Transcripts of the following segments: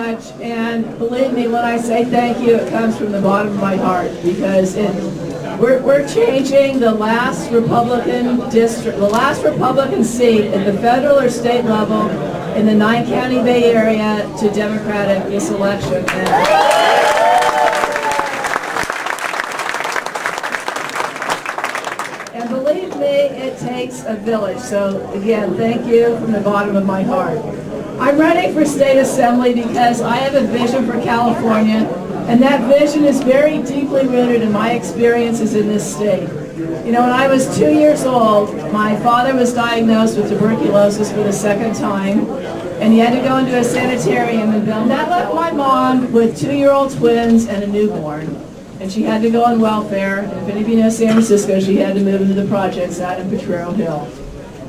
much, and believe me when I say thank you, it comes from the bottom of my heart, because we're changing the last Republican district, the last Republican seat at the federal or state level in the 9-county Bay Area to Democratic this election. And believe me, it takes a village. So again, thank you from the bottom of my heart. I'm running for state assembly because I have a vision for California, and that vision is very deeply rooted in my experiences in this state. You know, when I was 2 years old, my father was diagnosed with tuberculosis for the second time, and he had to go into a sanitarium in Bellevue. That left my mom with 2-year-old twins and a newborn, and she had to go on welfare. And if any of you know San Francisco, she had to move into the projects out in Potrero Hill.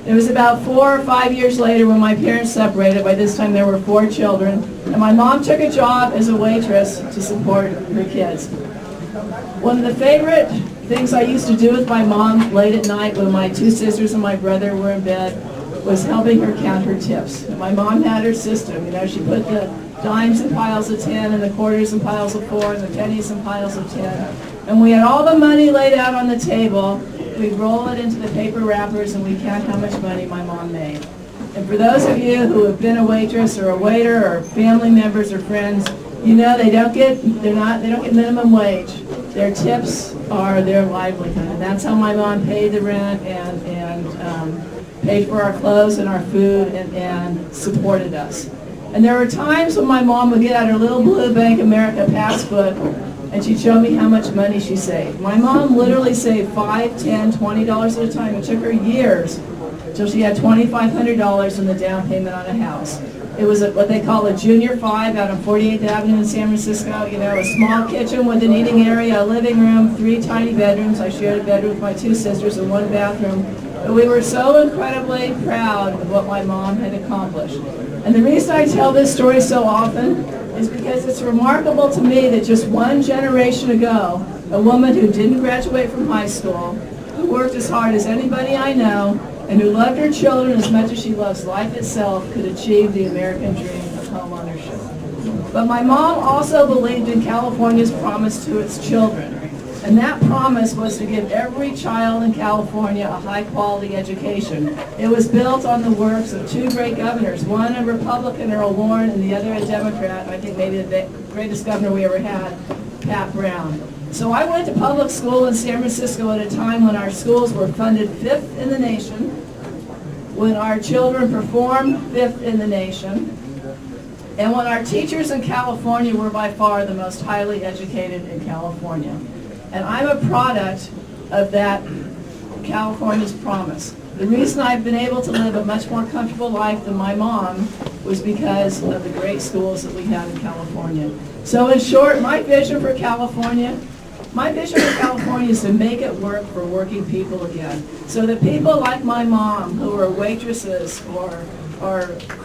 It was about 4 or 5 years later when my parents separated. By this time there were 4 children, and my mom took a job as a waitress to support her kids. One of the favorite things I used to do with my mom late at night when my 2 sisters and my brother were in bed was helping her count her tips. And my mom had her system. You know, she put the dimes in piles of 10 and the quarters in piles of 4 and the pennies in piles of 10. And we had all the money laid out on the table. We'd roll it into the paper wrappers and we'd count how much money my mom made. And for those of you who have been a waitress or a waiter or family members or friends, you know they don't get minimum wage. Their tips are their livelihood. And that's how my mom paid the rent and paid for our clothes and our food and supported us. And there were times when my mom would get out her little blue Bank America passbook and she'd show me how much money she saved. My mom literally saved $5, $10, $20 at a time. It took her years until she had $2,500 in the down payment on a house. It was what they call a junior 5 out on 48th Avenue in San Francisco. You know, a small kitchen with an eating area, a living room, 3 tiny bedrooms. I shared a bedroom with my 2 sisters and 1 bathroom. But we were so incredibly proud of what my mom had accomplished. And the reason I tell this story so often is because it's remarkable to me that just 1 generation ago, a woman who didn't graduate from high school, who worked as hard as anybody I know, and who loved her children as much as she loves life itself, could achieve the American dream of home ownership. But my mom also believed in California's promise to its children. And that promise was to give every child in California a high-quality education. It was built on the works of 2 great governors, one a Republican, Earl Warren, and the other a Democrat. I think maybe the greatest governor we ever had, Pat Brown. So I went to public school in San Francisco at a time when our schools were funded 5th in the nation, when our children performed 5th in the nation, and when our teachers in California were by far the most highly educated in California. And I'm a product of that California's promise. The reason I've been able to live a much more comfortable life than my mom was because of the great schools that we have in California. So in short, my vision for California is to make it work for working people again. So that people like my mom, who are waitresses or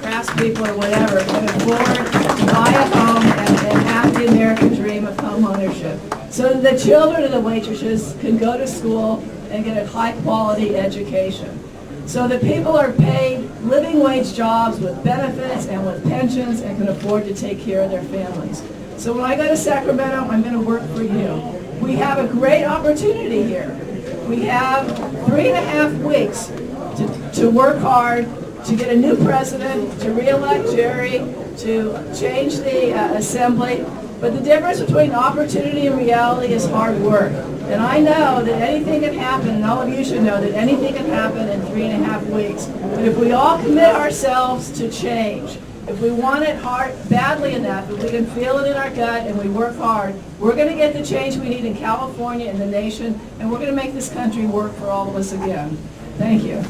craftspeople or whatever, can afford to buy a home and have the American dream of home ownership. So that the children of the waitresses can go to school and get a high-quality education. So that people are paid living wage jobs with benefits and with pensions and can afford to take care of their families. So when I go to Sacramento, I'm going to work for you. We have a great opportunity here. We have 3.5 weeks to work hard, to get a new president, to re-elect Jerry, to change the assembly. But the difference between opportunity and reality is hard work. And I know that anything can happen, and all of you should know that anything can happen in 3.5 weeks. But if we all commit ourselves to change, if we want it hard, badly enough, if we can feel it in our gut and we work hard, we're going to get the change we need in California and the nation, and we're going to make this country work for all of us again. Thank you.